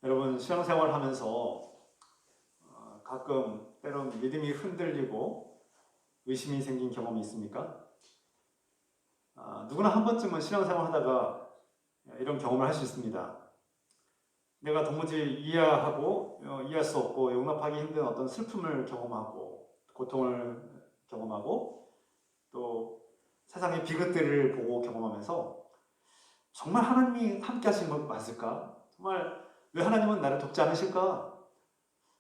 여러분 신앙생활 하면서 가끔 때론 믿음이 흔들리고 의심이 생긴 경험이 있습니까? 누구나 한 번쯤은 신앙생활 하다가 이런 경험을 할 수 있습니다. 내가 도무지 이해할 수 없고 용납하기 힘든 어떤 슬픔을 경험하고 고통을 경험하고 또 세상의 비극들을 보고 경험하면서 정말 하나님이 함께 하신 것 맞을까? 정말 왜 하나님은 나를 돕지 않으실까?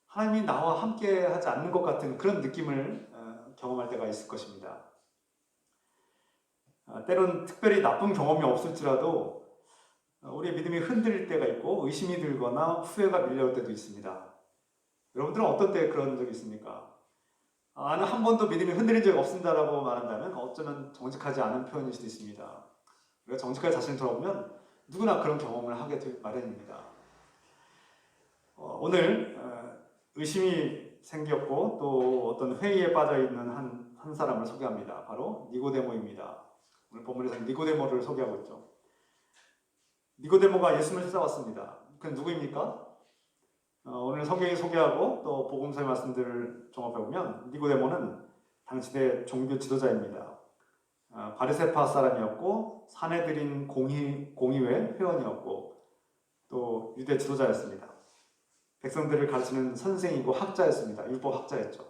하나님이 나와 함께 하지 않는 것 같은 그런 느낌을 경험할 때가 있을 것입니다. 때론 특별히 나쁜 경험이 없을지라도 우리의 믿음이 흔들릴 때가 있고 의심이 들거나 후회가 밀려올 때도 있습니다. 여러분들은 어떤 때 그런 적이 있습니까? 나는 한 번도 믿음이 흔들린 적이 없습니다라고 말한다면 어쩌면 정직하지 않은 표현일 수도 있습니다. 우리가 정직하게 자신을 돌아보면 누구나 그런 경험을 하게 될 마련입니다. 오늘 의심이 생겼고 또 어떤 회의에 빠져있는 한 사람을 소개합니다. 바로 니고데모입니다. 오늘 본문에서는 니고데모를 소개하고 있죠. 니고데모가 예수님을 찾아왔습니다. 그는 누구입니까? 오늘 성경이 소개하고 또 복음서의 말씀들을 종합해보면 니고데모는 당시대 종교 지도자입니다. 바리새파 사람이었고 사내들인 공의회 회원이었고 또 유대 지도자였습니다. 백성들을 가르치는 선생이고 학자였습니다. 율법 학자였죠.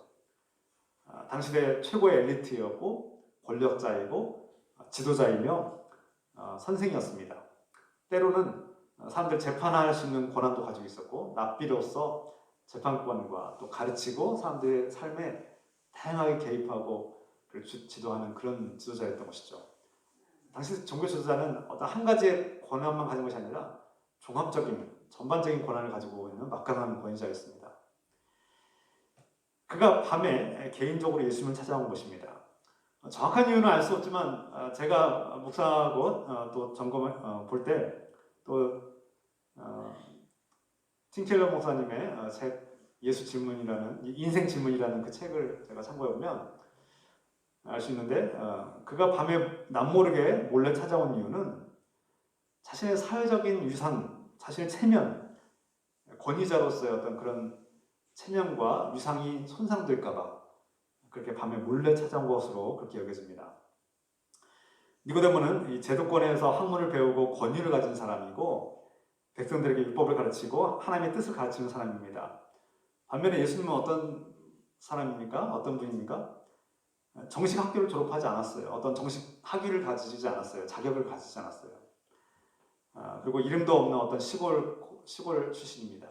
당시대 최고의 엘리트였고 권력자이고 지도자이며 선생이었습니다. 때로는 사람들 재판할 수 있는 권한도 가지고 있었고 납비로서 재판권과 또 가르치고 사람들의 삶에 다양하게 개입하고 지도하는 그런 지도자였던 것이죠. 당시 종교 지도자는 어떤 한 가지의 권한만 가진 것이 아니라 종합적인 전반적인 권한을 가지고 있는 막강한 권위자였습니다. 그가 밤에 개인적으로 예수님을 찾아온 것입니다. 정확한 이유는 알 수 없지만 제가 묵상하고 또 점검을 볼 때 또 팀켈러 목사님의 책 예수 질문이라는 인생 질문이라는 그 책을 제가 참고해 보면 알 수 있는데 그가 밤에 남모르게 몰래 찾아온 이유는 자신의 사회적인 위상, 자신의 체면, 권위자로서의 어떤 그런 체면과 위상이 손상될까봐 그렇게 밤에 몰래 찾아온 것으로 그렇게 여겨집니다. 니고데모는 이 제도권에서 학문을 배우고 권위를 가진 사람이고 백성들에게 율법을 가르치고 하나님의 뜻을 가르치는 사람입니다. 반면에 예수님은 어떤 사람입니까? 어떤 분입니까? 정식 학교를 졸업하지 않았어요. 어떤 정식 학위를 가지지 않았어요. 자격을 가지지 않았어요. 그리고 이름도 없는 어떤 시골 출신입니다.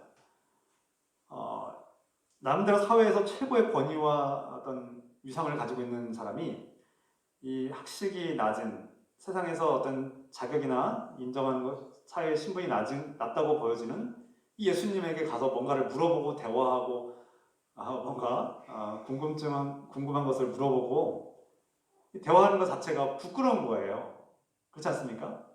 나름대로 사회에서 최고의 권위와 어떤 위상을 가지고 있는 사람이 이 학식이 낮은 세상에서 어떤 자격이나 인정하는 것, 사회의 신분이 낮다고 보여지는 이 예수님에게 가서 뭔가를 물어보고 대화하고 뭔가 궁금한 것을 물어보고 대화하는 것 자체가 부끄러운 거예요. 그렇지 않습니까?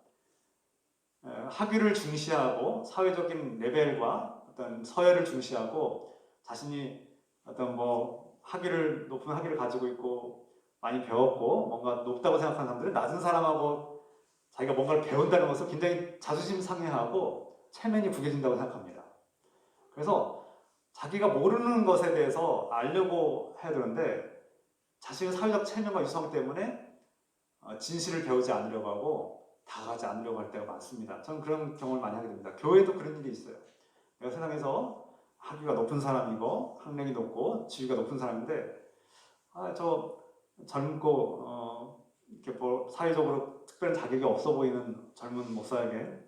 학위를 중시하고 사회적인 레벨과 어떤 서열을 중시하고 자신이 어떤 높은 학위를 가지고 있고 많이 배웠고 뭔가 높다고 생각하는 사람들은 낮은 사람하고 자기가 뭔가를 배운다는 것을 굉장히 자존심 상해하고 체면이 구겨진다고 생각합니다. 그래서 자기가 모르는 것에 대해서 알려고 해야 되는데 자신의 사회적 체면과 유성 때문에 진실을 배우지 않으려고 하고 다가가지 않으려고 할 때가 많습니다. 저는 그런 경험을 많이 하게 됩니다. 교회에도 그런 일이 있어요. 내가 세상에서 학위가 높은 사람이고 학력이 높고 지위가 높은 사람인데 저 젊고 이렇게 사회적으로 특별한 자격이 없어 보이는 젊은 목사에게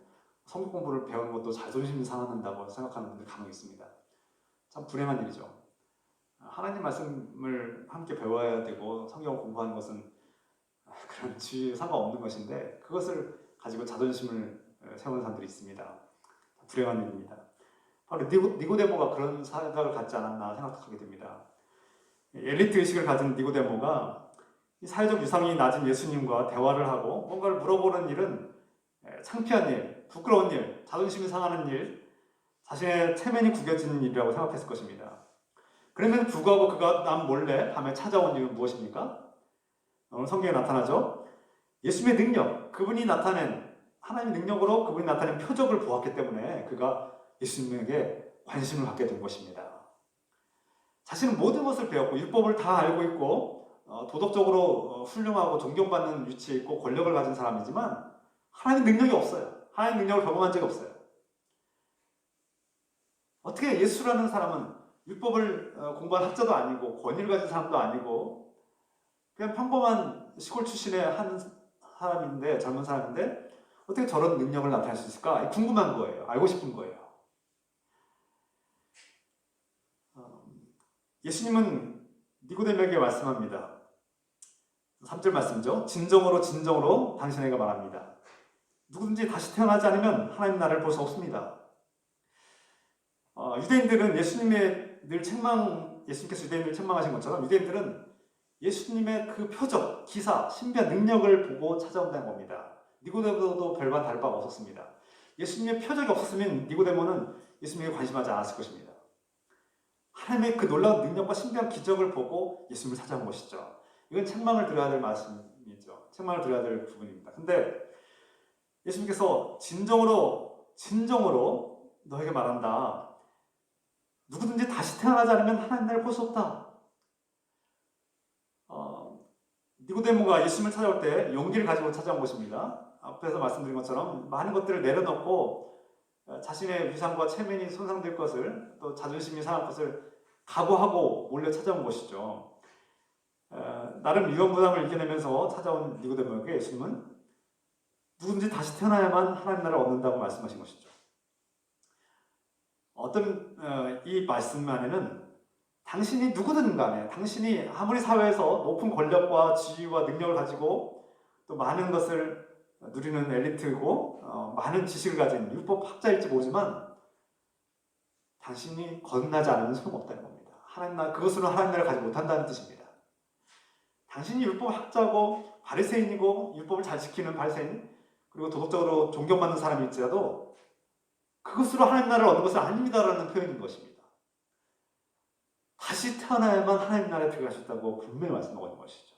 성경 공부를 배우는 것도 자존심이 상한다고 생각하는 분들 간혹 있습니다. 참 불행한 일이죠. 하나님 말씀을 함께 배워야 되고 성경을 공부하는 것은 그런 지위에 상관없는 것인데 그것을 가지고 자존심을 세우는 사람들이 있습니다. 불행한 일입니다. 바로 니고데모가 그런 생각을 갖지 않았나 생각하게 됩니다. 엘리트 의식을 가진 니고데모가 사회적 위상이 낮은 예수님과 대화를 하고 뭔가를 물어보는 일은 창피한 일, 부끄러운 일, 자존심이 상하는 일, 자신의 체면이 구겨지는 일이라고 생각했을 것입니다. 그럼에도 불구하고 그가 남 몰래 밤에 찾아온 이유는 무엇입니까? 오늘 성경에 나타나죠. 예수님의 능력, 그분이 나타낸 하나님의 능력으로 그분이 나타낸 표적을 보았기 때문에 그가 예수님에게 관심을 갖게 된 것입니다. 자신은 모든 것을 배웠고 율법을 다 알고 있고 도덕적으로 훌륭하고 존경받는 위치에 있고 권력을 가진 사람이지만 하나님의 능력이 없어요. 하나님의 능력을 경험한 적이 없어요. 어떻게 예수라는 사람은 율법을 공부한 학자도 아니고 권위를 가진 사람도 아니고 그냥 평범한 시골 출신의 한 사람인데, 젊은 사람인데 어떻게 저런 능력을 나타낼 수 있을까? 궁금한 거예요. 알고 싶은 거예요. 예수님은 니고데모에게 말씀합니다. 3절 말씀이죠. 진정으로 진정으로 당신에게 말합니다. 누구든지 다시 태어나지 않으면 하나님 나라를 볼 수 없습니다. 유대인들은 예수님께서 유대인들을 책망하신 것처럼 유대인들은 예수님의 그 표적, 기사, 신비한 능력을 보고 찾아온다는 겁니다. 니고데모도 별반 다를 바가 없었습니다. 예수님의 표적이 없었으면 니고데모는 예수님에게 관심하지 않았을 것입니다. 하나님의 그 놀라운 능력과 신비한 기적을 보고 예수님을 찾아온 것이죠. 이건 책망을 드려야 될 말씀이죠. 책망을 드려야 될 부분입니다. 근데 예수님께서 진정으로 너에게 말한다. 누구든지 다시 태어나지 않으면 하나님 나라를 볼 수 없다. 니고데모가 예수님을 찾아올 때 용기를 가지고 찾아온 것입니다. 앞에서 말씀드린 것처럼 많은 것들을 내려놓고 자신의 위상과 체면이 손상될 것을, 또 자존심이 상할 것을 각오하고 몰래 찾아온 것이죠. 나름 위험부담을 이겨내면서 찾아온 니고데모에게 예수님은 누구든지 다시 태어나야만 하나님 나라를 얻는다고 말씀하신 것이죠. 이 말씀 안에는 당신이 누구든 간에, 당신이 아무리 사회에서 높은 권력과 지위와 능력을 가지고 또 많은 것을 누리는 엘리트고 많은 지식을 가진 율법 학자일지 모르지만 당신이 거듭나지 않으면 소용없다는 겁니다. 그것으로 하나님 나라를 가지 못한다는 뜻입니다. 당신이 율법 학자고 바리새인이고 율법을 잘 지키는 바리새인, 그리고 도덕적으로 존경받는 사람일지라도 그것으로 하나님 나라를 얻는 것은 아닙니다라는 표현인 것입니다. 다시 태어나야만 하나님 나라에 들어갈 수 있다고 분명히 말씀하고 있는 것이죠.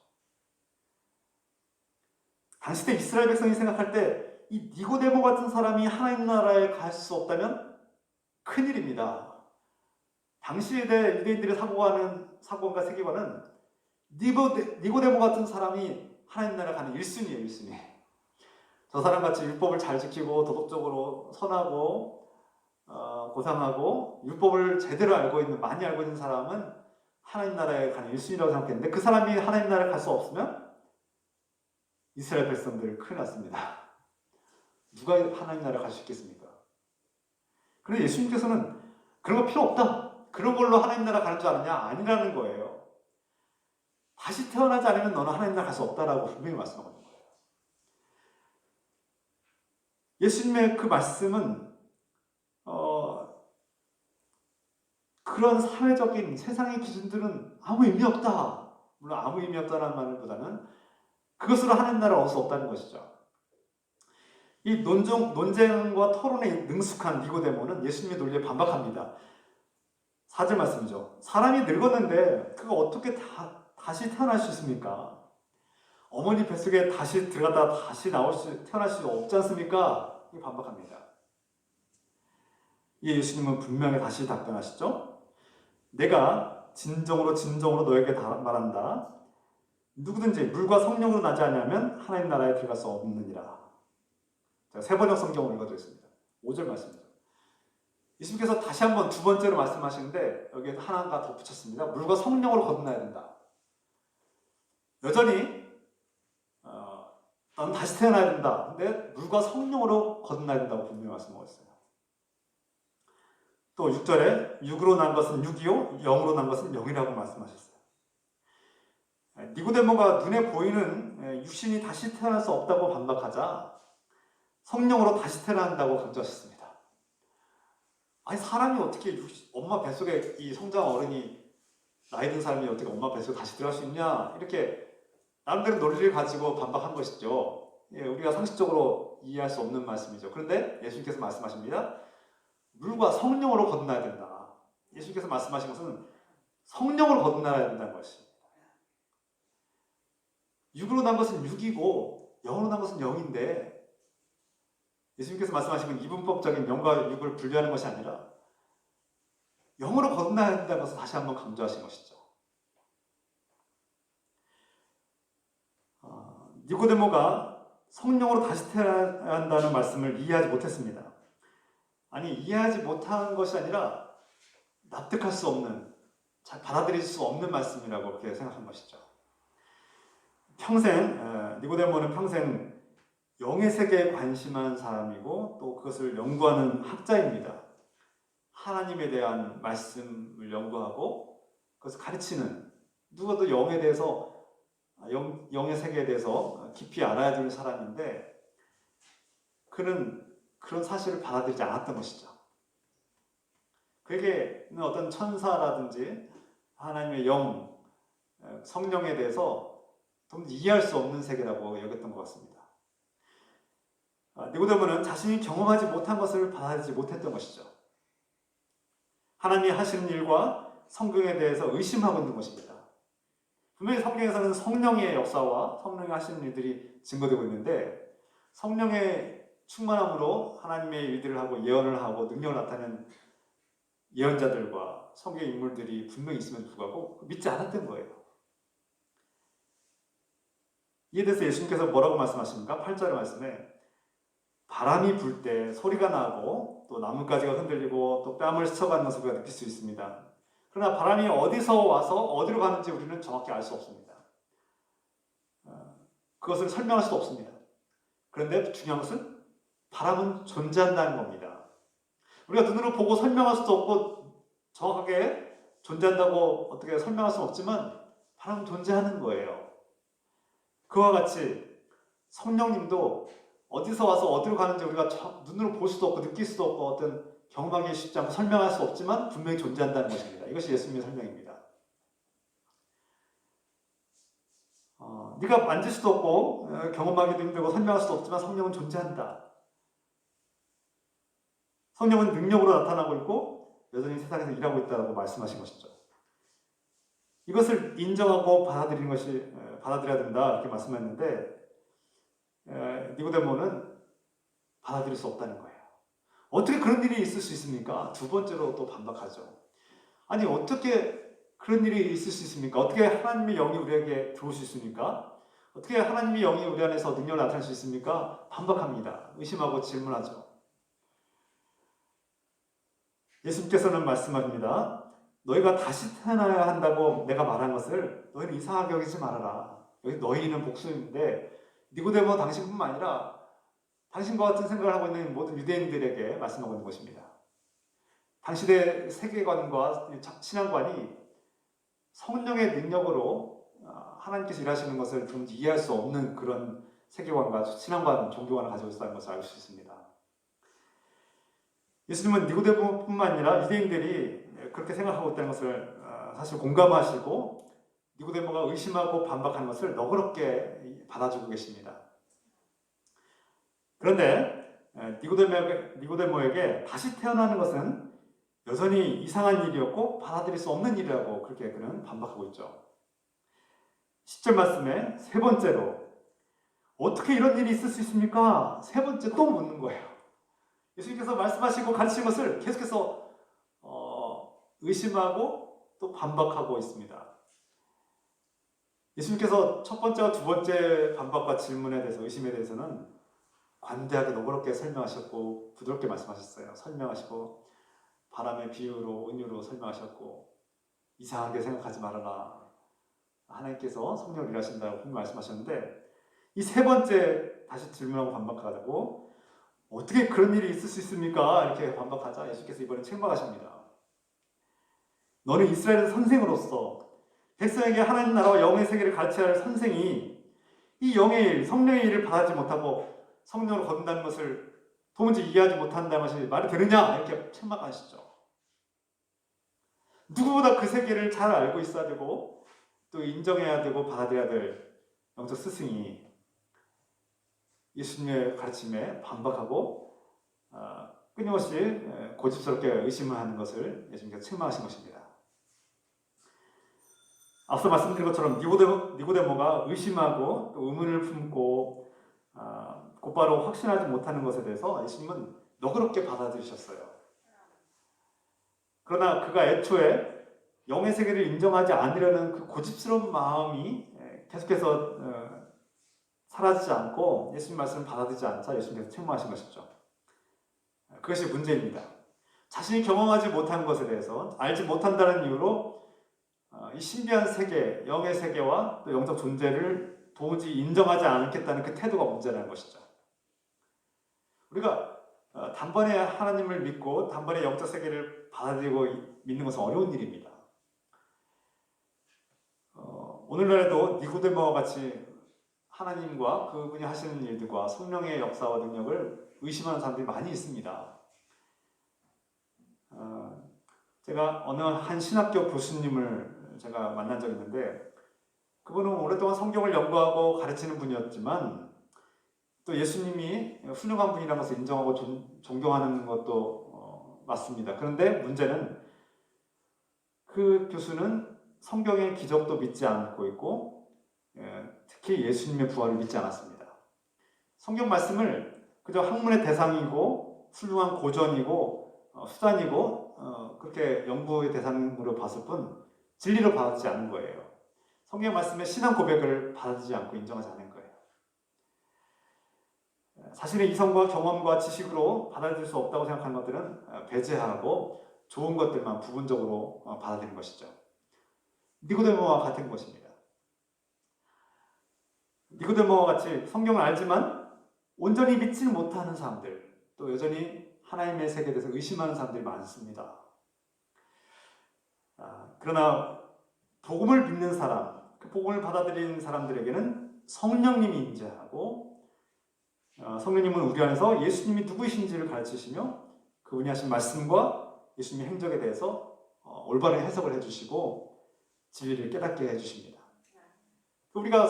당시 때 이스라엘 백성이 생각할 때 이 니고데모 같은 사람이 하나님 나라에 갈 수 없다면 큰일입니다. 당시에 대해 유대인들의 사고관과 세계관은 니고데모 같은 사람이 하나님 나라에 가는 1순위예요. 1순위. 저 사람같이 율법을 잘 지키고 도덕적으로 선하고 고상하고 율법을 제대로 많이 알고 있는 사람은 하나님 나라에 가는 1순위라고 생각했는데, 그 사람이 하나님 나라에 갈 수 없으면 이스라엘 백성들 큰일 났습니다. 누가 하나님 나라에 갈 수 있겠습니까? 그런데 예수님께서는 그런 거 필요 없다. 그런 걸로 하나님 나라 가는 줄 아느냐? 아니라는 거예요. 다시 태어나지 않으면 너는 하나님 나라 갈 수 없다라고 분명히 말씀하고 있는 거예요. 예수님의 그 말씀은 그런 사회적인 세상의 기준들은 아무 의미 없다. 물론 아무 의미 없다는 말보다는 그것으로 하나님 나라를 얻을 수 없다는 것이죠. 이 논쟁과 토론에 능숙한 니고데모는 예수님의 논리에 반박합니다. 4절 말씀이죠. 사람이 늙었는데 그거 어떻게 다시 태어날 수 있습니까? 어머니 뱃속에 다시 들어갔다가 다시 태어날 수 없지 않습니까? 이 반박합니다. 예수님은 분명히 다시 답변하시죠. 내가 진정으로 너에게 말한다. 누구든지 물과 성령으로 나지 않으면 하나님 나라에 들어갈 수 없느니라. 제가 세번역 성경을 읽어드렸습니다. 5절 말씀이죠. 예수님께서 다시 한번 두 번째로 말씀하시는데 여기에 하나가 덧붙였습니다. 물과 성령으로 거듭나야 된다. 여전히 넌 다시 태어나야 된다. 근데 물과 성령으로 거듭나야 된다고 분명히 말씀하고 있어요. 또 6절에 육으로 난 것은 육이요 영으로 난 것은 영이라고 말씀하셨어요. 니고데모가 눈에 보이는 육신이 다시 태어날 수 없다고 반박하자 성령으로 다시 태어난다고 강조하셨습니다. 아니 사람이 어떻게 엄마 뱃속에 이 성장한 어른이 나이 든 사람이 어떻게 엄마 뱃속에 다시 들어갈 수 있냐, 이렇게 나름대로 논리를 가지고 반박한 것이죠. 우리가 상식적으로 이해할 수 없는 말씀이죠. 그런데 예수님께서 말씀하십니다. 물과 성령으로 거듭나야 된다. 예수님께서 말씀하신 것은 성령으로 거듭나야 된다는 것입니다. 육으로 난 것은 육이고 영으로 난 것은 영인데 예수님께서 말씀하신 건 이분법적인 영과 육을 분리하는 것이 아니라 영으로 거듭나야 한다는 것을 다시 한번 강조하신 것이죠. 니고데모가 성령으로 다시 태어나야 한다는 말씀을 이해하지 못했습니다. 아니, 이해하지 못한 것이 아니라 납득할 수 없는, 잘 받아들일 수 없는 말씀이라고 그렇게 생각한 것이죠. 니고데모는 평생 영의 세계에 관심한 사람이고 또 그것을 연구하는 학자입니다. 하나님에 대한 말씀을 연구하고 그것을 가르치는, 누구도 영에 대해서, 영의 세계에 대해서 깊이 알아야 될 사람인데 그는 그런 사실을 받아들이지 않았던 것이죠. 그에게는 어떤 천사라든지 하나님의 영, 성령에 대해서 도무지 이해할 수 없는 세계라고 여겼던 것 같습니다. 니고데모는 자신이 경험하지 못한 것을 받아들이지 못했던 것이죠. 하나님이 하시는 일과 성경에 대해서 의심하고 있는 것입니다. 분명히 성경에서는 성령의 역사와 성령이 하시는 일들이 증거되고 있는데 성령의 충만함으로 하나님의 일들을 하고 예언을 하고 능력을 나타내는 예언자들과 성경의 인물들이 분명히 있음에도 불구하고 믿지 않았던 거예요. 이에 대해서 예수님께서 뭐라고 말씀하십니까? 8절의 말씀에 바람이 불 때 소리가 나고 또 나뭇가지가 흔들리고 또 뺨을 스쳐가는 것을 우리가 느낄 수 있습니다. 그러나 바람이 어디서 와서 어디로 가는지 우리는 정확히 알 수 없습니다. 그것을 설명할 수도 없습니다. 그런데 중요한 것은 바람은 존재한다는 겁니다. 우리가 눈으로 보고 설명할 수도 없고 정확하게 존재한다고 어떻게 설명할 수는 없지만 바람은 존재하는 거예요. 그와 같이 성령님도 어디서 와서 어디로 가는지 우리가 눈으로 볼 수도 없고 느낄 수도 없고 어떤 경험하기 쉽지 않고 설명할 수 없지만 분명히 존재한다는 것입니다. 이것이 예수님의 설명입니다. 네가 만질 수도 없고 경험하기도 힘들고 설명할 수도 없지만 성령은 존재한다. 성령은 능력으로 나타나고 있고 여전히 세상에서 일하고 있다고 말씀하신 것이죠. 이것을 인정하고 받아들여야 된다 이렇게 말씀했는데 니고데모는 받아들일 수 없다는 거예요. 어떻게 그런 일이 있을 수 있습니까? 두 번째로 또 반박하죠. 아니 어떻게 그런 일이 있을 수 있습니까? 어떻게 하나님의 영이 우리에게 들어올 수 있습니까? 어떻게 하나님의 영이 우리 안에서 능력을 나타낼 수 있습니까? 반박합니다. 의심하고 질문하죠. 예수님께서는 말씀합니다. 너희가 다시 태어나야 한다고 내가 말한 것을 너희는 이상하게 여기지 말아라. 여기 너희는 복수인데 니고데모 당신뿐만 아니라 당신과 같은 생각을 하고 있는 모든 유대인들에게 말씀하고 있는 것입니다. 당신의 세계관과 신앙관이 성령의 능력으로 하나님께서 일하시는 것을 좀 이해할 수 없는 그런 세계관과 신앙관, 종교관을 가지고 있다는 것을 알 수 있습니다. 예수님은 니고데모뿐만 아니라 유대인들이 그렇게 생각하고 있다는 것을 사실 공감하시고 니고데모가 의심하고 반박하는 것을 너그럽게 받아주고 계십니다. 그런데 니고데모에게 다시 태어나는 것은 여전히 이상한 일이었고 받아들일 수 없는 일이라고 그렇게 그는 반박하고 있죠. 10절 말씀에 세 번째로 어떻게 이런 일이 있을 수 있습니까? 세 번째 또 묻는 거예요. 예수님께서 말씀하시고 가르치신 것을 계속해서 의심하고 또 반박하고 있습니다. 예수님께서 첫 번째와 두 번째 반박과 질문에 대해서 의심에 대해서는 관대하게 너그럽게 설명하셨고 부드럽게 말씀하셨어요. 설명하시고 바람의 비유로 은유로 설명하셨고 이상하게 생각하지 말아라. 하나님께서 성령을 일하신다고 분명히 말씀하셨는데 이 세 번째 다시 질문하고 반박하고 어떻게 그런 일이 있을 수 있습니까? 이렇게 반박하자 예수께서 이번에 책망하십니다. 너는 이스라엘의 선생으로서 백성에게 하나님 나라와 영의 세계를 가르쳐야 할 선생이 이 영의 일, 성령의 일을 받아지 못하고 성령으로 거듭나는 것을 도무지 이해하지 못한다는 것이 말이 되느냐? 이렇게 책망하시죠. 누구보다 그 세계를 잘 알고 있어야 되고 또 인정해야 되고 받아들여야 될 영적 스승이 예수님의 가르침에 반박하고 끊임없이 고집스럽게 의심을 하는 것을 예수님께서 책망하신 것입니다. 앞서 말씀드린 것처럼 니고데모가 의심하고 또 의문을 품고 곧바로 확신하지 못하는 것에 대해서 예수님은 너그럽게 받아들이셨어요. 그러나 그가 애초에 영의 세계를 인정하지 않으려는 그 고집스러운 마음이 계속해서 사라지지 않고 예수님 말씀을 받아들이지 않자 예수님께서 책망하신 것이죠. 그것이 문제입니다. 자신이 경험하지 못한 것에 대해서 알지 못한다는 이유로 이 신비한 세계, 영의 세계와 또 영적 존재를 도무지 인정하지 않겠다는 그 태도가 문제라는 것이죠. 우리가 단번에 하나님을 믿고 단번에 영적 세계를 받아들이고 믿는 것은 어려운 일입니다. 오늘날에도 니고데모와 같이 하나님과 그분이 하시는 일들과 성령의 역사와 능력을 의심하는 사람들이 많이 있습니다. 제가 어느 한 신학교 교수님을 제가 만난 적이 있는데 그분은 오랫동안 성경을 연구하고 가르치는 분이었지만 또 예수님이 훌륭한 분이라는 것을 인정하고 존경하는 것도 맞습니다. 그런데 문제는 그 교수는 성경의 기적도 믿지 않고 있고 특히 예수님의 부활을 믿지 않았습니다. 성경 말씀을 그저 학문의 대상이고 훌륭한 고전이고 수단이고 그렇게 연구의 대상으로 봤을 뿐 진리로 받아들이지 않은 거예요. 성경 말씀의 신앙 고백을 받아들이지 않고 인정하지 않은 거예요. 자신의 이성과 경험과 지식으로 받아들일 수 없다고 생각하는 것들은 배제하고 좋은 것들만 부분적으로 받아들이는 것이죠. 니고데모와 같은 것입니다. 니고데모와 같이 성경을 알지만 온전히 믿지 못하는 사람들, 또 여전히 하나님의 세계에 대해서 의심하는 사람들이 많습니다. 그러나 복음을 믿는 사람, 그 복음을 받아들이는 사람들에게는 성령님이 임재하고 성령님은 우리 안에서 예수님이 누구이신지를 가르치시며 그분이 하신 말씀과 예수님의 행적에 대해서 올바른 해석을 해주시고 진리를 깨닫게 해주십니다. 우리가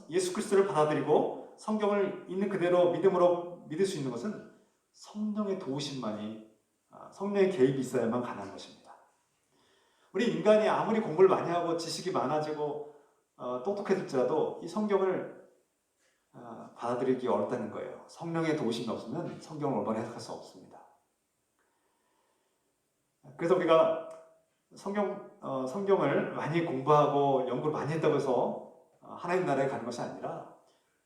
예수 그리스도를 받아들이고 성경을 있는 그대로 믿음으로 믿을 수 있는 것은 성령의 도우심만이 성령의 개입이 있어야만 가능한 것입니다. 우리 인간이 아무리 공부를 많이 하고 지식이 많아지고 똑똑해질지라도 이 성경을 받아들이기 어렵다는 거예요. 성령의 도우심이 없으면 성경을 올바로 해석할 수 없습니다. 그래서 우리가 성경을 많이 공부하고 연구를 많이 했다고 해서 하나님 나라에 가는 것이 아니라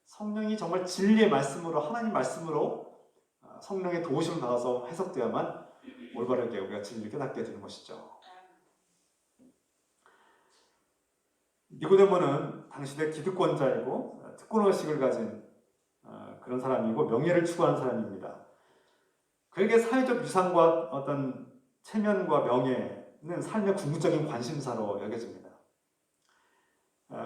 성령이 정말 진리의 말씀으로 하나님 말씀으로 성령의 도우심을 받아서 해석되어야만 올바르게 우리가 진리를 깨닫게 되는 것이죠. 니고데모는 당시의 기득권자이고 특권의식을 가진 그런 사람이고 명예를 추구하는 사람입니다. 그에게 사회적 위상과 어떤 체면과 명예는 삶의 궁극적인 관심사로 여겨집니다.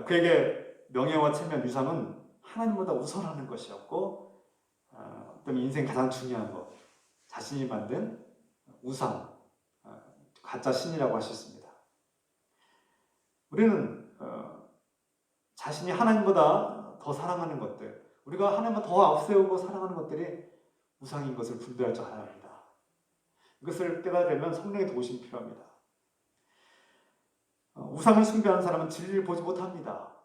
그에게 명예와 체면, 위상은 하나님보다 우선하는 것이었고 어떤 인생 가장 중요한 것, 자신이 만든 우상, 가짜 신이라고 할 수 있습니다. 우리는 자신이 하나님보다 더 사랑하는 것들, 우리가 하나님보다 더 앞세우고 사랑하는 것들이 우상인 것을 분별할 줄 알아야 합니다. 이것을 깨달으려면 성령의 도우심이 필요합니다. 우상을 숭배하는 사람은 진리를 보지 못합니다.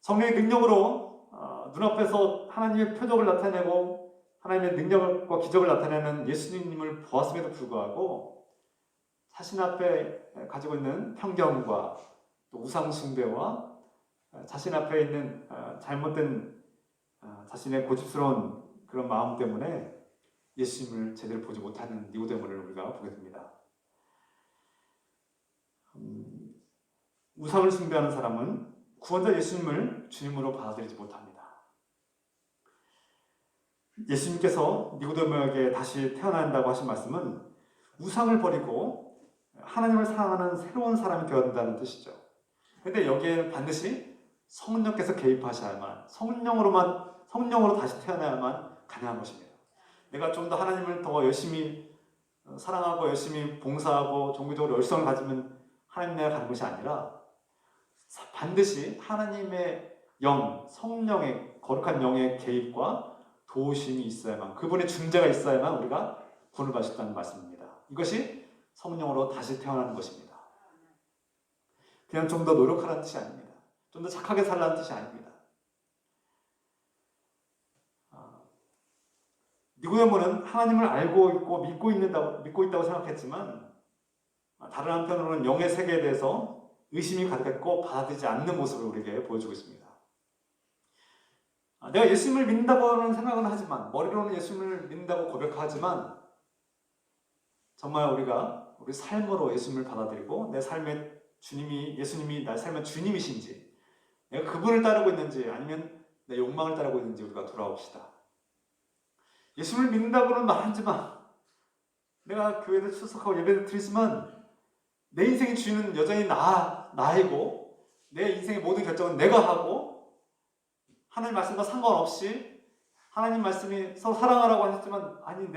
성령의 능력으로 눈앞에서 하나님의 표적을 나타내고 하나님의 능력과 기적을 나타내는 예수님을 보았음에도 불구하고 자신 앞에 가지고 있는 편견과 또 우상 숭배와 자신 앞에 있는 잘못된 자신의 고집스러운 그런 마음 때문에 예수님을 제대로 보지 못하는 니고데모를 우리가 보게 됩니다. 우상을 숭배하는 사람은 구원자 예수님을 주님으로 받아들이지 못합니다. 예수님께서 니고데모에게 다시 태어나야 한다고 하신 말씀은 우상을 버리고 하나님을 사랑하는 새로운 사람이 되어야 한다는 뜻이죠. 그런데 여기에 반드시 성령께서 개입하셔야만, 성령으로 다시 태어나야만 가능한 것입니다. 내가 좀 더 하나님을 더 열심히 사랑하고 열심히 봉사하고 종교적으로 열성을 가지면 하나님 나라에 가는 것이 아니라 반드시 하나님의 영, 성령의 거룩한 영의 개입과 도우심이 있어야만, 그분의 중재가 있어야만 우리가 구원을 받을 수 있다는 말씀입니다. 이것이 성령으로 다시 태어나는 것입니다. 그냥 좀 더 노력하라는 뜻이 아닙니다. 좀 더 착하게 살라는 뜻이 아닙니다. 니고데모는 하나님을 알고 있고 믿고 있다고 생각했지만 다른 한편으로는 영의 세계에 대해서 의심이 가득했고 받아들이지 않는 모습을 우리에게 보여주고 있습니다. 내가 예수님을 믿는다고는 생각은 하지만, 머리로는 예수님을 믿는다고 고백하지만, 정말 우리가 우리 삶으로 예수님을 받아들이고 내 삶의 예수님이 나의 삶의 주님이신지, 내가 그분을 따르고 있는지 아니면 내 욕망을 따르고 있는지 우리가 돌아봅시다. 예수님을 믿는다고는 말하지만, 내가 교회를 출석하고 예배를 드리지만 내 인생의 주인은 여전히 나이고 내 인생의 모든 결정은 내가 하고, 하나님 말씀과 상관없이 하나님 말씀이 서로 사랑하라고 하셨지만, 아니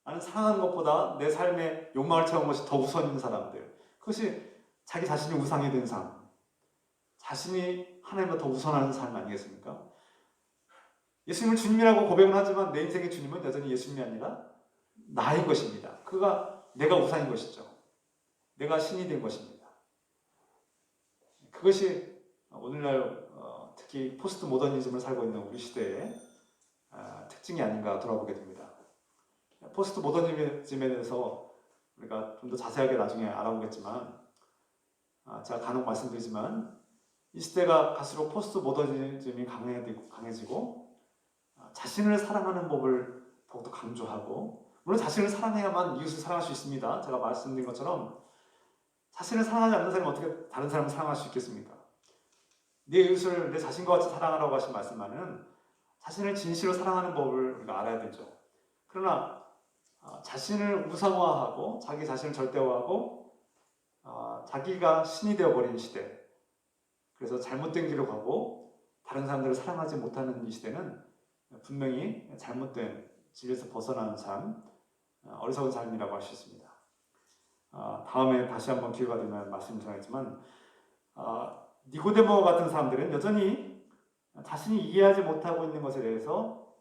나는 사랑하는 것보다 내 삶의 욕망을 채우는 것이 더 우선인 사람들, 그것이 자기 자신이 우상이 된 삶, 자신이 하나님보다 더 우선하는 삶 아니겠습니까? 예수님을 주님이라고 고백은 하지만 내 인생의 주님은 여전히 예수님이 아니라 나인 것입니다. 그가 내가 우상인 것이죠. 내가 신이 된 것입니다. 그것이 오늘날 특히 포스트 모더니즘을 살고 있는 우리 시대의 특징이 아닌가 돌아보게 됩니다. 포스트 모더니즘에 대해서 우리가 좀 더 자세하게 나중에 알아보겠지만, 제가 간혹 말씀드리지만 이 시대가 갈수록 포스트 모더니즘이 강해지고 자신을 사랑하는 법을 더욱더 강조하고, 물론 자신을 사랑해야만 이웃을 사랑할 수 있습니다. 제가 말씀드린 것처럼 자신을 사랑하지 않는 사람이 어떻게 다른 사람을 사랑할 수 있겠습니까? 내 이웃을 내 자신과 같이 사랑하라고 하신 말씀만은 자신을 진실로 사랑하는 법을 우리가 알아야 되죠. 그러나 자신을 우상화하고 자기 자신을 절대화하고 자기가 신이 되어버린 시대, 그래서 잘못된 길로 가고 다른 사람들을 사랑하지 못하는 이 시대는 분명히 잘못된 진리에서 벗어나는 삶, 어리석은 삶이라고 할 수 있습니다. 다음에 다시 한번 기회가 되면 말씀드리겠지만, 니고데모 같은 사람들은 여전히 자신이 이해하지 못하고 있는 것에 대해서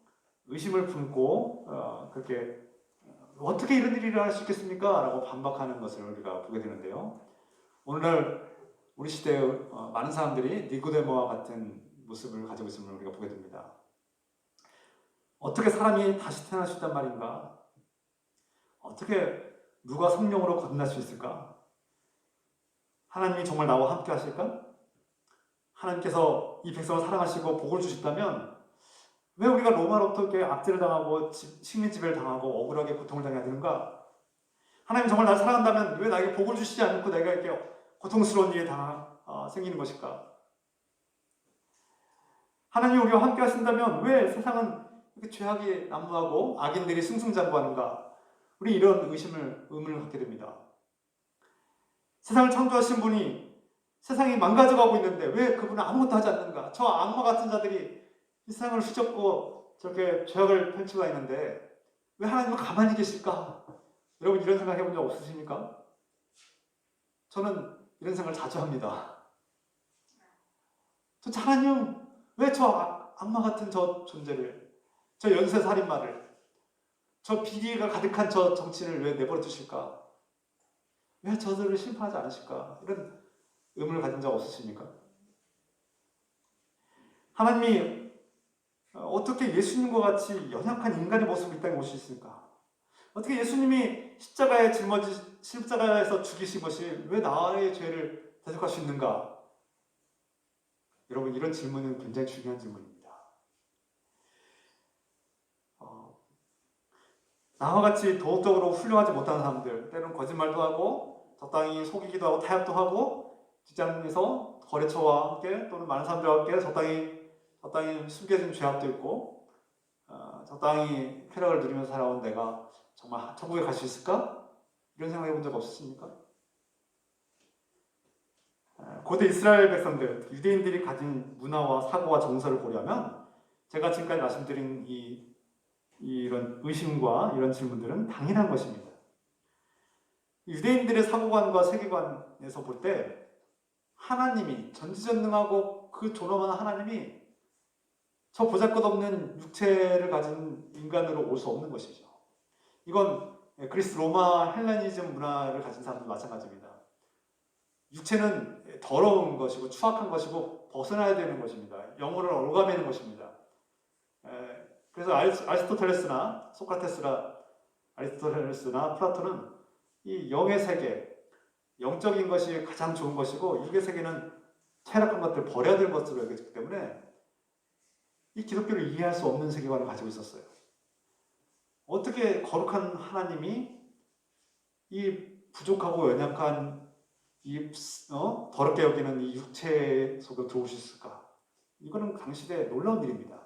의심을 품고 그렇게 어떻게 이런 일이 일어날 수 있겠습니까? 라고 반박하는 것을 우리가 보게 되는데요. 오늘날 우리 시대의 많은 사람들이 니고데모와 같은 모습을 가지고 있음을 우리가 보게 됩니다. 어떻게 사람이 다시 태어날 수 있단 말인가? 어떻게 누가 성령으로 거듭날 수 있을까? 하나님이 정말 나와 함께 하실까? 하나님께서 이 백성을 사랑하시고 복을 주셨다면 왜 우리가 로마로부터 이렇게 압제를 당하고 식민지배를 당하고 억울하게 고통을 당해야 되는가? 하나님이 정말 나를 사랑한다면 왜 나에게 복을 주시지 않고 내가 이렇게 고통스러운 일이 생기는 것일까? 하나님이 우리와 함께 하신다면 왜 세상은 이렇게 죄악이 난무하고 악인들이 승승장구하는가? 우리 이런 의문을 갖게 됩니다. 세상을 창조하신 분이 세상이 망가져가고 있는데 왜 그분은 아무것도 하지 않는가? 저 악마 같은 자들이 이 세상을 휘젓고 저렇게 죄악을 펼치고 있는데 왜 하나님은 가만히 계실까? 여러분 이런 생각 해본 적 없으십니까? 저는 이런 생각을 자주 합니다. 저 하나님 왜 저 악마 같은 저 존재를, 저 연쇄살인마를, 저 비리가 가득한 저 정치인을 왜 내버려 두실까? 왜 저들을 심판하지 않으실까? 이런 의문을 가진 적 없으십니까? 하나님이 어떻게 예수님과 같이 연약한 인간의 모습을 이 땅에 오실 수 있을까? 어떻게 예수님이 십자가에서 죽이신 것이 왜 나의 죄를 대속할 수 있는가? 여러분 이런 질문은 굉장히 중요한 질문입니다. 나와 같이 도덕적으로 훌륭하지 못한 사람들, 때로는 거짓말도 하고 적당히 속이기도 하고 타협도 하고 직장에서 거래처와 함께 또는 많은 사람들과 함께 적당히 숨겨진 죄악도 있고 적당히 쾌락을 누리면서 살아온 내가 정말 천국에 갈 수 있을까? 이런 생각 해본 적 없으십니까? 고대 이스라엘 백성들, 유대인들이 가진 문화와 사고와 정서를 고려하면 제가 지금까지 말씀드린 이런 의심과 이런 질문들은 당연한 것입니다. 유대인들의 사고관과 세계관에서 볼 때 하나님이 전지전능하고 그 존엄한 하나님이 저 보잘것없는 육체를 가진 인간으로 올 수 없는 것이죠. 이건 그리스 로마 헬레니즘 문화를 가진 사람도 마찬가지입니다. 육체는 더러운 것이고 추악한 것이고 벗어나야 되는 것입니다. 영혼을 얽어매는 것입니다. 그래서 아리스토텔레스나 플라톤은 이 영의 세계, 영적인 것이 가장 좋은 것이고 육의 세계는 타락한 것들, 버려야 될 것으로 여겨지기 때문에 이 기독교를 이해할 수 없는 세계관을 가지고 있었어요. 어떻게 거룩한 하나님이 이 부족하고 연약한 더럽게 여기는 이 육체 속에 들어오셨을까? 이거는 당시대 놀라운 일입니다.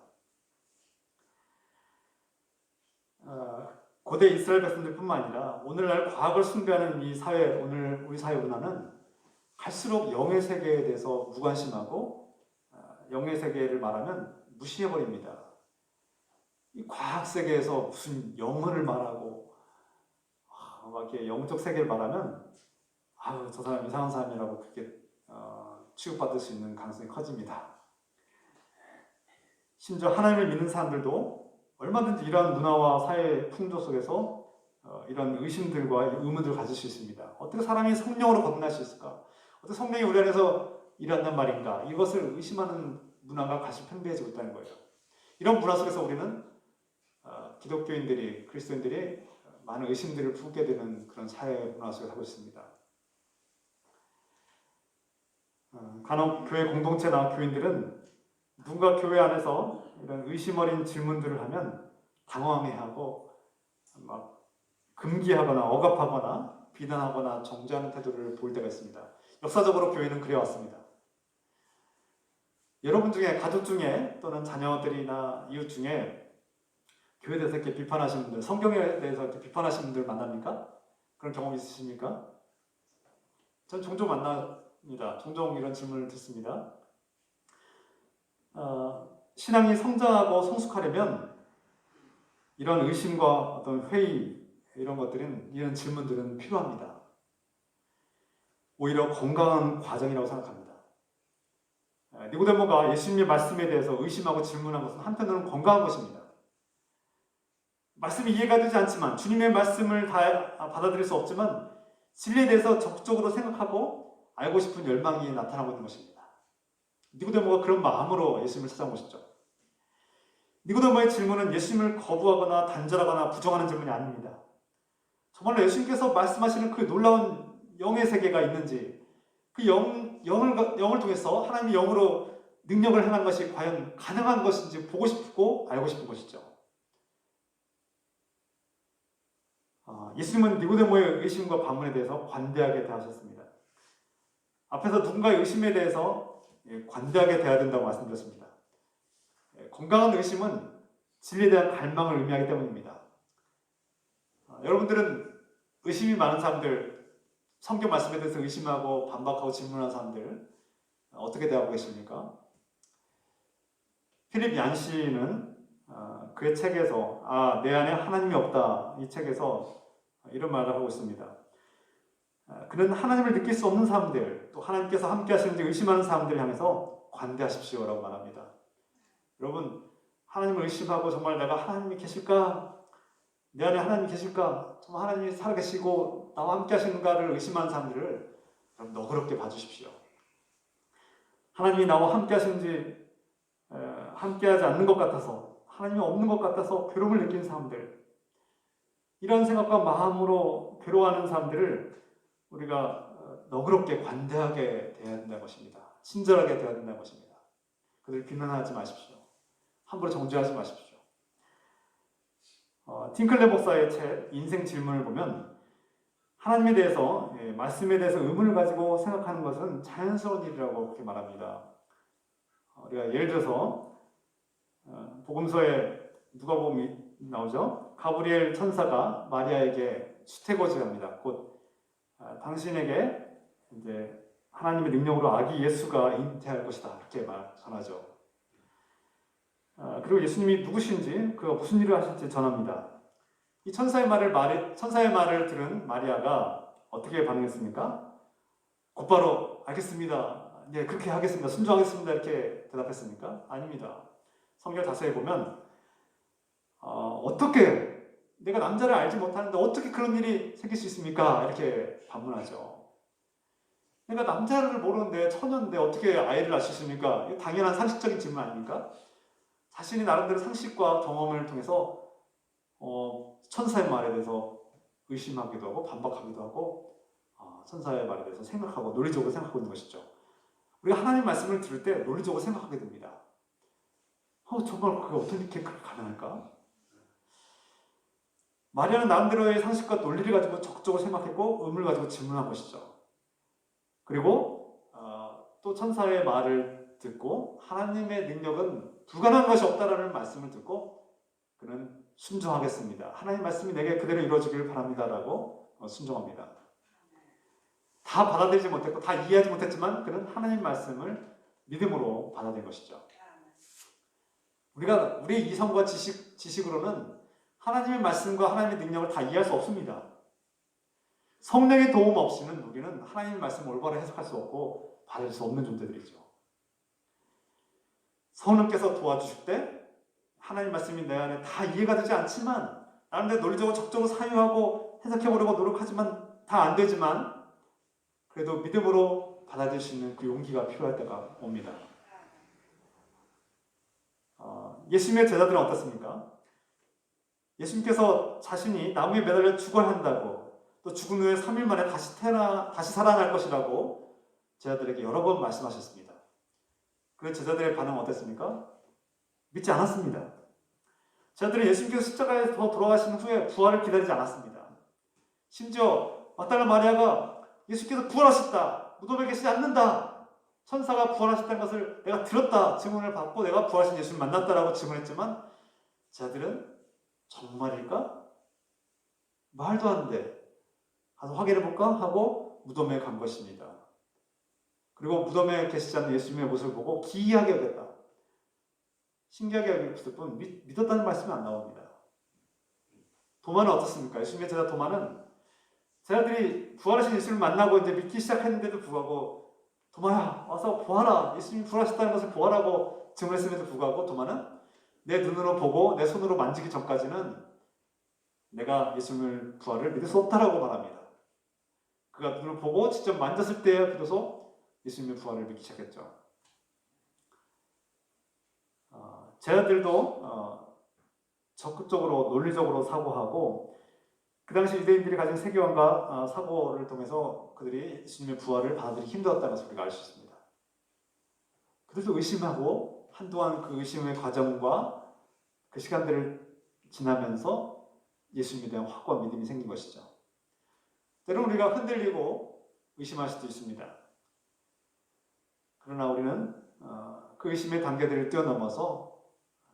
고대 이스라엘 백성들뿐만 아니라 오늘날 과학을 숭배하는 이 사회, 오늘 우리 사회 문화는 갈수록 영의 세계에 대해서 무관심하고 영의 세계를 말하면 무시해버립니다. 이 과학 세계에서 무슨 영혼을 말하고 막 이렇게 영적 세계를 말하면 저 사람 이상한 사람이라고 그렇게 취급받을 수 있는 가능성이 커집니다. 심지어 하나님을 믿는 사람들도 얼마든지 이러한 문화와 사회 풍조 속에서 이런 의심들과 의문들을 가질 수 있습니다. 어떻게 사람이 성령으로 거듭날 수 있을까? 어떻게 성령이 우리 안에서 일한단 말인가? 이것을 의심하는 문화가 가시 팽배해지고 있다는 거예요. 이런 문화 속에서 우리는 기독교인들이, 그리스도인들이 많은 의심들을 품게 되는 그런 사회 문화 속에 살고 있습니다. 간혹 교회 공동체나 교인들은 누군가 교회 안에서 이런 의심 어린 질문들을 하면 당황해하고 막 금기하거나 억압하거나 비난하거나 정죄하는 태도를 보일 때가 있습니다. 역사적으로 교회는 그래왔습니다. 여러분 중에, 가족 중에 또는 자녀들이나 이웃 중에 교회에 대해서 이렇게 비판하시는 분들, 성경에 대해서 이렇게 비판하시는 분들 만납니까? 그런 경험 있으십니까? 전 종종 만납니다. 종종 이런 질문을 듣습니다. 신앙이 성장하고 성숙하려면 이런 의심과 어떤 회의, 이런 질문들은 필요합니다. 오히려 건강한 과정이라고 생각합니다. 니고데모가 예수님의 말씀에 대해서 의심하고 질문한 것은 한편으로는 건강한 것입니다. 말씀이 이해가 되지 않지만, 주님의 말씀을 다 받아들일 수 없지만 진리에 대해서 적극적으로 생각하고 알고 싶은 열망이 나타나고 있는 것입니다. 니고데모가 그런 마음으로 예수님을 찾아온 것이죠. 니고데모의 질문은 예수님을 거부하거나 단절하거나 부정하는 질문이 아닙니다. 정말로 예수님께서 말씀하시는 그 놀라운 영의 세계가 있는지, 그 영을 통해서 하나님의 영으로 능력을 행한 것이 과연 가능한 것인지 보고 싶고 알고 싶은 것이죠. 예수님은 니고데모의 의심과 반문에 대해서 관대하게 대하셨습니다. 앞에서 누군가의 의심에 대해서 관대하게 대해야 된다고 말씀드렸습니다. 건강한 의심은 진리에 대한 갈망을 의미하기 때문입니다. 여러분들은 의심이 많은 사람들, 성경 말씀에 대해서 의심하고 반박하고 질문하는 사람들 어떻게 대하고 계십니까? 필립 얀시는 그의 책에서 내 안에 하나님이 없다, 이 책에서 이런 말을 하고 있습니다. 그는 하나님을 느낄 수 없는 사람들, 또 하나님께서 함께 하시는지 의심하는 사람들을 향해서 관대하십시오라고 말합니다. 여러분, 하나님을 의심하고 정말 내가 하나님이 계실까? 내 안에 하나님이 계실까? 정말 하나님이 살아계시고 나와 함께 하시는가를 의심하는 사람들을 여러분 너그럽게 봐주십시오. 하나님이 나와 함께 하시는지 함께하지 않는 것 같아서, 하나님이 없는 것 같아서 괴로움을 느끼는 사람들, 이런 생각과 마음으로 괴로워하는 사람들을 우리가 너그럽게 관대하게 대해야 된다는 것입니다. 친절하게 대해야 된다는 것입니다. 그들을 비난하지 마십시오. 함부로 정죄하지 마십시오. 팅클레 목사의 책 인생 질문을 보면 하나님에 대해서, 말씀에 대해서 의문을 가지고 생각하는 것은 자연스러운 일이라고 그렇게 말합니다. 우리가 예를 들어서 복음서에 누가복음이 나오죠. 가브리엘 천사가 마리아에게 수태고지를 합니다. 곧 당신에게 이제 하나님의 능력으로 아기 예수가 잉태할 것이다, 이렇게 전하죠. 그리고 예수님이 누구신지, 그가 무슨 일을 하실지 전합니다. 이 천사의 말을 들은 마리아가 어떻게 반응했습니까? 곧바로 알겠습니다. 네, 그렇게 하겠습니다. 순종하겠습니다. 이렇게 대답했습니까? 아닙니다. 성경 자세히 보면 어떻게 내가 남자를 알지 못하는데 어떻게 그런 일이 생길 수 있습니까? 이렇게 반문하죠. 내가 남자를 모르는데 처녀인데 어떻게 아이를 낳을 수 있습니까? 이거 당연한 상식적인 질문 아닙니까? 자신이 나름대로 상식과 경험을 통해서 천사의 말에 대해서 의심하기도 하고 반박하기도 하고 천사의 말에 대해서 생각하고 논리적으로 생각하고 있는 것이죠. 우리가 하나님 말씀을 들을 때 논리적으로 생각하게 됩니다. 정말 그게 어떻게 가능할까? 마리아는 나름대로의 상식과 논리를 가지고 적극적으로 생각했고 의문을 가지고 질문한 것이죠. 그리고 또 천사의 말을 듣고 하나님의 능력은 불가능한 것이 없다라는 말씀을 듣고 그는 순종하겠습니다. 하나님 말씀이 내게 그대로 이루어지길 바랍니다라고 순종합니다. 다 받아들이지 못했고 다 이해하지 못했지만 그는 하나님 말씀을 믿음으로 받아들인 것이죠. 우리의 이성과 지식으로는 하나님의 말씀과 하나님의 능력을 다 이해할 수 없습니다. 성령의 도움 없이는 우리는 하나님의 말씀을 올바로 해석할 수 없고 받을 수 없는 존재들이죠. 성령께서 도와주실 때 하나님 말씀이 내 안에 다 이해가 되지 않지만 나름대로 논리적으로 적극적으로 사유하고 해석해보려고 노력하지만 다 안 되지만 그래도 믿음으로 받아들일 수 있는 그 용기가 필요할 때가 옵니다. 예수님의 제자들은 어떻습니까? 예수님께서 자신이 나무에 매달려 죽어야 한다고 또 죽은 후에 3일 만에 다시 살아날 것이라고 제자들에게 여러 번 말씀하셨습니다. 그 제자들의 반응은 어땠습니까? 믿지 않았습니다. 제자들은 예수님께서 십자가에서 돌아가신 후에 부활을 기다리지 않았습니다. 심지어 막달라 마리아가 예수께서 부활하셨다, 무덤에 계시지 않는다, 천사가 부활하셨다는 것을 내가 들었다 증언을 받고 내가 부활하신 예수를 만났다라고 증언했지만 제자들은 정말일까? 말도 안 돼. 가서 확인해볼까? 하고 무덤에 간 것입니다. 그리고 무덤에 계시지 않는 예수님의 모습을 보고 기이하게 여겼다, 신기하게 여겼을 뿐 믿었다는 말씀이 안 나옵니다. 도마는 어떻습니까? 예수님의 제자 도마는 제자들이 부활하신 예수를 만나고 이제 믿기 시작했는데도 불구하고 도마야 와서 보아라, 예수님이 부활하셨다는 것을 보아라고 증언했음에도 불구하고 도마는 내 눈으로 보고 내 손으로 만지기 전까지는 내가 예수님을 부활을 믿을 수 없다라고 말합니다. 그가 눈으로 보고 직접 만졌을 때에 비로소 예수님의 부활을 믿기 시작했죠. 제자들도 적극적으로 논리적으로 사고하고 그 당시 유대인들이 가진 세계관과 사고를 통해서 그들이 예수님의 부활을 받아들이기 힘들었다는 것을 우리가 알 수 있습니다. 그들도 의심하고 한동안 그 의심의 과정과 그 시간들을 지나면서 예수님에 대한 확고한 믿음이 생긴 것이죠. 때로는 우리가 흔들리고 의심할 수도 있습니다. 그러나 우리는 그 의심의 단계들을 뛰어넘어서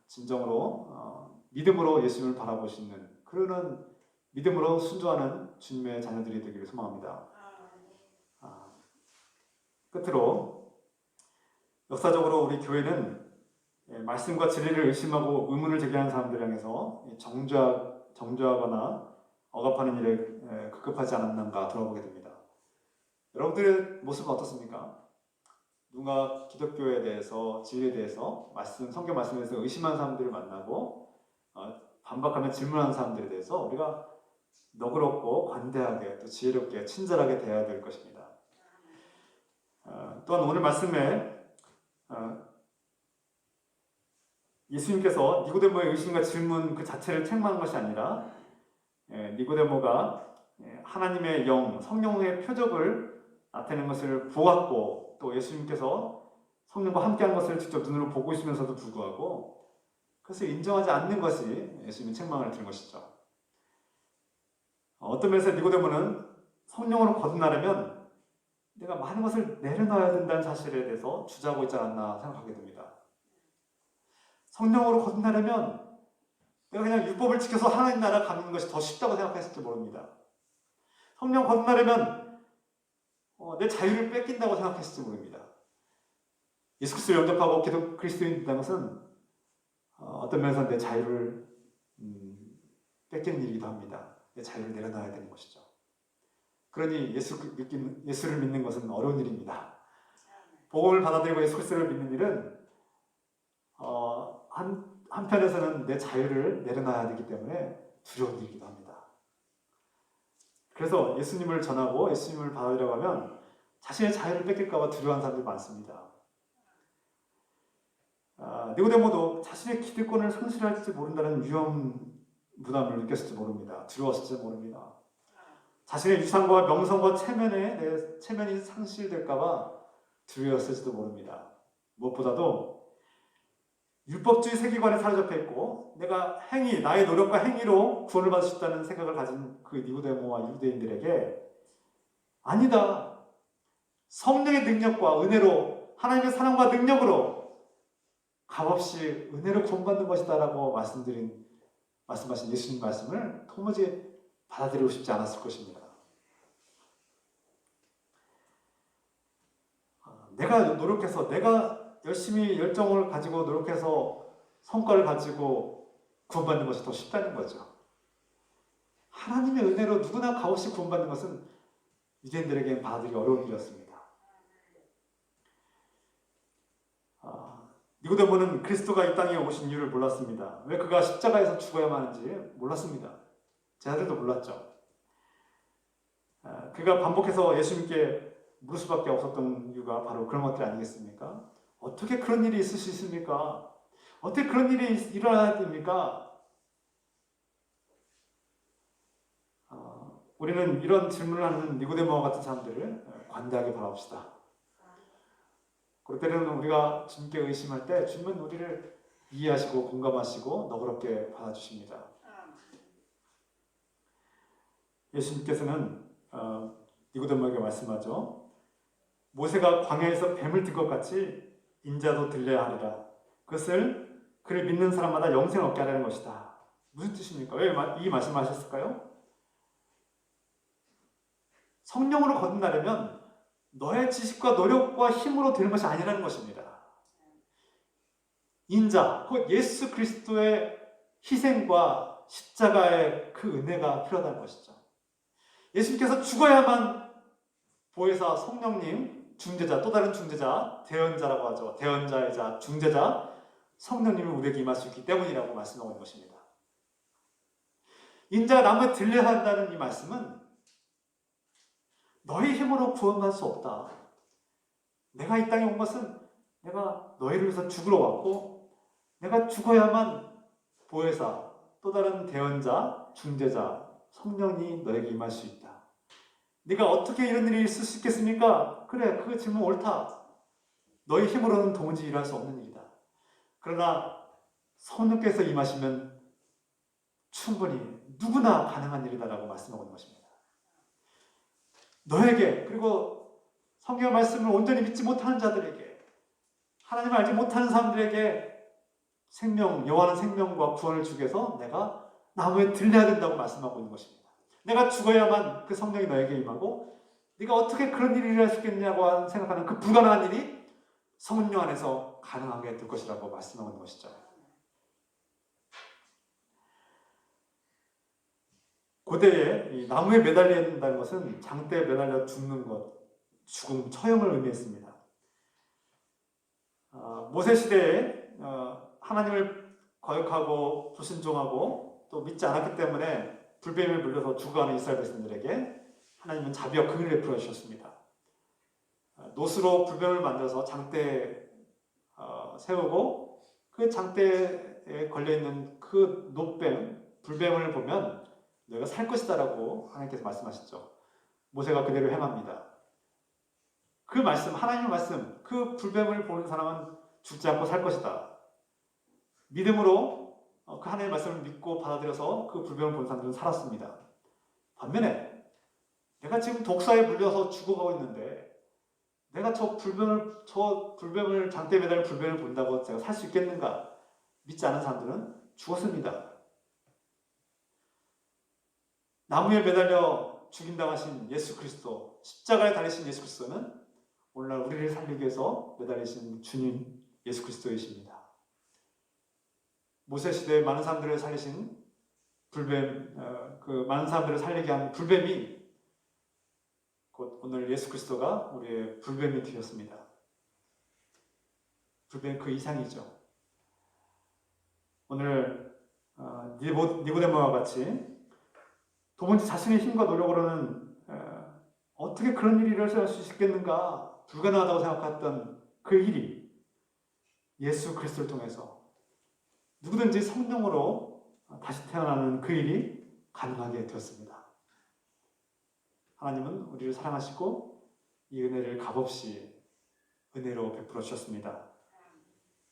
진정으로 믿음으로 예수님을 바라볼 수 있는 그런 믿음으로 순종하는 주님의 자녀들이 되기를 소망합니다. 끝으로 역사적으로 우리 교회는 말씀과 진리를 의심하고 의문을 제기하는 사람들을 향해서 정죄하거나 억압하는 일에 급급하지 않았는가 돌아보게 됩니다. 여러분들의 모습은 어떻습니까? 누가 기독교에 대해서, 진리에 대해서, 성경 말씀에 대해서 의심하는 사람들을 만나고 반박하며 질문하는 사람들에 대해서 우리가 너그럽고 관대하게 또 지혜롭게 친절하게 대해야 될 것입니다. 또한 오늘 말씀에 예수님께서 니고데모의 의심과 질문 그 자체를 책망한 것이 아니라 니고데모가 하나님의 영, 성령의 표적을 나타내는 것을 보았고 또 예수님께서 성령과 함께한 것을 직접 눈으로 보고 있으면서도 불구하고 그것을 인정하지 않는 것이 예수님의 책망을 들은 것이죠. 어떤 면에서 니고데모는 성령으로 거듭나려면 내가 많은 것을 내려놔야 된다는 사실에 대해서 주저하고 있지 않았나 생각하게 됩니다. 성령으로 거듭나려면 내가 그냥 율법을 지켜서 하나님 나라 가는 것이 더 쉽다고 생각했을지 모릅니다. 성령 거듭나려면 내 자유를 뺏긴다고 생각했을지 모릅니다. 예수 그리스도를 영접하고 기독 그리스도인이 된다는 것은 어떤 면에서 내 자유를 뺏기는 일이기도 합니다. 내 자유를 내려놔야 되는 것이죠. 그러니 예수를 믿는 것은 어려운 일입니다. 복음을 받아들이고 예수 그리스도를 믿는 일은 한편에서는 내 자유를 내려놔야 되기 때문에 두려운 일이기도 합니다. 그래서 예수님을 전하고 예수님을 받아들이려고 하면 자신의 자유를 뺏길까 봐 두려워하는 사람들이 많습니다. 니고데모도 자신의 기득권을 상실할지 모른다는 위험 부담을 느꼈을지 모릅니다. 두려웠을지 모릅니다. 자신의 유산과 명성과 체면이 상실될까봐 두려웠을지도 모릅니다. 무엇보다도 율법주의 세계관에 사로잡혀 있고 내가 나의 노력과 행위로 구원을 받을 수 있다는 생각을 가진 그 니고데모와 유대인들에게 아니다. 성령의 능력과 은혜로 하나님의 사랑과 능력으로 값없이 은혜로 구원받는 것이다 라고 말씀하신 예수님 말씀을 도무지 받아들이고 싶지 않았을 것입니다. 내가 노력해서 내가 열심히 열정을 가지고 노력해서 성과를 가지고 구원받는 것이 더 쉽다는 거죠. 하나님의 은혜로 누구나 값없이 구원받는 것은 유대인들에게는 받아들이기 어려운 일이었습니다. 니고데모는 그리스도가 이 땅에 오신 이유를 몰랐습니다. 왜 그가 십자가에서 죽어야만 하는지 몰랐습니다. 제자들도 몰랐죠. 그가 반복해서 예수님께 물을 수밖에 없었던 이유가 바로 그런 것들 아니겠습니까? 어떻게 그런 일이 있을 수 있습니까? 어떻게 그런 일이 일어나야 됩니까? 우리는 이런 질문을 하는 니고데모와 같은 사람들을 관대하게 바라봅시다. 그럴 때는 우리가 주님께 의심할 때 주님은 우리를 이해하시고 공감하시고 너그럽게 받아주십니다. 예수님께서는 니고데모에게 말씀하죠. 모세가 광야에서 뱀을 든 것 같이 인자도 들려야 하리라. 그것을 그를 믿는 사람마다 영생을 얻게 하라는 것이다. 무슨 뜻입니까? 왜 이 말씀을 하셨을까요? 성령으로 거듭나려면 너의 지식과 노력과 힘으로 되는 것이 아니라는 것입니다. 인자, 곧 예수 그리스도의 희생과 십자가의 그 은혜가 필요하다는 것이죠. 예수님께서 죽어야만 보혜사 성령님, 중재자, 또 다른 중재자, 대언자라고 하죠. 대언자이자 중재자, 성령님이 우리에게 임할 수 있기 때문이라고 말씀하고 있는 것입니다. 인자가 남을 들려야 한다는 이 말씀은 너의 힘으로 구원받을 수 없다. 내가 이 땅에 온 것은 내가 너희를 위해서 죽으러 왔고 내가 죽어야만 보혜사, 또 다른 대언자, 중재자, 성령이 너에게 임할 수 있다. 네가 어떻게 이런 일이 있을 수 있겠습니까? 그래, 그 질문 옳다. 너희 힘으로는 도무지 일할 수 없는 일이다. 그러나 성령께서 임하시면 충분히 누구나 가능한 일이다라고 말씀하고 있는 것입니다. 너에게, 그리고 성경의 말씀을 온전히 믿지 못하는 자들에게, 하나님을 알지 못하는 사람들에게 영원한 생명과 구원을 주기 위해서 내가 나무에 들려야 된다고 말씀하고 있는 것입니다. 내가 죽어야만 그 성령이 너에게 임하고 네가 어떻게 그런 일을 할 수 있겠냐고 생각하는 그 불가능한 일이 성령 안에서 가능하게 될 것이라고 말씀하고 있는 것이죠. 고대에 이 나무에 매달려 있다는 것은 장대에 매달려 죽는 것, 죽음, 처형을 의미했습니다. 모세 시대에 하나님을 거역하고 불순종하고 또 믿지 않았기 때문에 불뱀에 물려서 죽어가는 이스라엘 백성들에게 하나님은 자비와 긍휼을 베풀어 주셨습니다. 노스로 불뱀을 만들어서 장대에 세우고 그 장대에 걸려있는 그 불뱀을 보면 너희가 살 것이다 라고 하나님께서 말씀하셨죠. 모세가 그대로 행합니다. 그 말씀, 하나님의 말씀, 그 불뱀을 보는 사람은 죽지 않고 살 것이다. 믿음으로 그 하나님의 말씀을 믿고 받아들여서 그 불뱀을 본 사람들은 살았습니다. 반면에 내가 지금 독사에 물려서 죽어가고 있는데 내가 저 불뱀을 장대에 매달린 불뱀을 본다고 제가 살 수 있겠는가? 믿지 않은 사람들은 죽었습니다. 나무에 매달려 죽임당하신 예수 그리스도, 십자가에 달리신 예수 그리스도는 오늘날 우리를 살리기 위해서 매달리신 주님 예수 그리스도이십니다. 모세 시대에 많은 사람들을 살리신 불뱀, 그 많은 사람들을 살리게 한 불뱀이 곧 오늘 예수 그리스도가 우리의 불뱀이 되었습니다. 불뱀 그 이상이죠. 오늘 니고데모와 같이 도무지 자신의 힘과 노력으로는 어떻게 그런 일이 일어날 수 있겠는가 불가능하다고 생각했던 그 일이 예수 그리스도를 통해서 누구든지 성령으로 다시 태어나는 그 일이 가능하게 되었습니다. 하나님은 우리를 사랑하시고 이 은혜를 값없이 은혜로 베풀어 주셨습니다.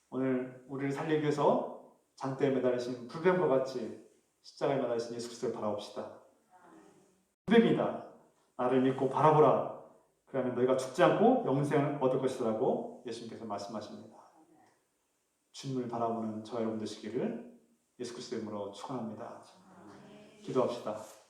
오늘 우리를 살리기 위해서 장대에 매달리신 불뱀과 같이 십자가에 매달리신 예수 그리스도를 바라봅시다. 불뱀이다. 나를 믿고 바라보라. 그러면 너희가 죽지 않고 영생을 얻을 것이라고 예수님께서 말씀하십니다. 주님을 바라보는 저와 여러분 되시기를 예수 그리스도의 이름으로 축원합니다. 기도합시다.